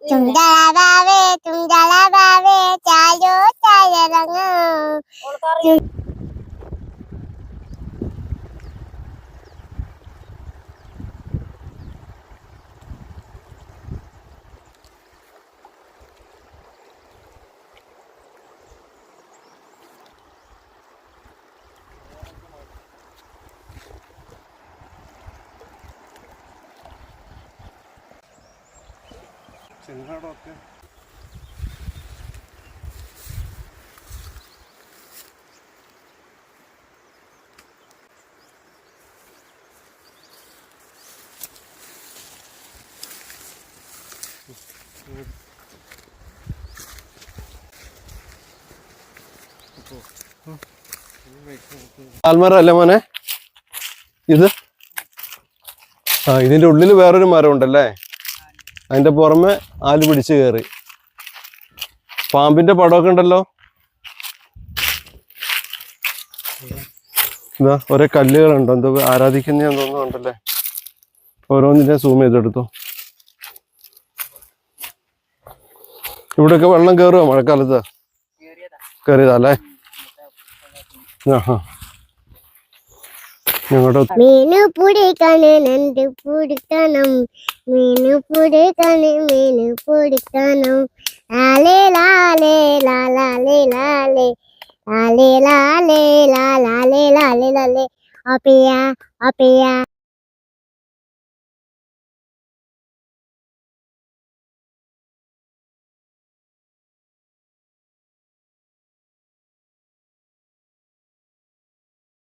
तुम जला बावे चालो चाय रंग ആൽമരം അല്ലേ മോനെ ഇത്? ആ, ഇതിന്റെ ഉള്ളിൽ വേറൊരു മരം ഉണ്ടല്ലേ, അതിന്റെ പുറമെ ആല് പിടിച്ച് കയറി. പാമ്പിന്റെ പടമൊക്കെ ഉണ്ടല്ലോ. ഇതാ ഒരേ കല്ലുകളുണ്ടോ, എന്തോ ആരാധിക്കുന്ന തോന്നുന്നുണ്ടല്ലേ. ഓരോന്നിനെ സൂം ചെയ്തെടുത്തു. ഇവിടെയൊക്കെ വെള്ളം കയറുമോ മഴക്കാലത്ത്? കയറിയതാ അല്ലേ? മീനു പിടിക്കാന് നണ്ട് പിടിക്കണം, മീനു പിടിക്കാന് മീനു പിടിക്കണം. ലാലേ ലാലേ ലാലേ ലാലേ ലാലേ ലാലേ ലാലേ ലാലേ ലാലേ. അപ്പിയ അപ്പിയ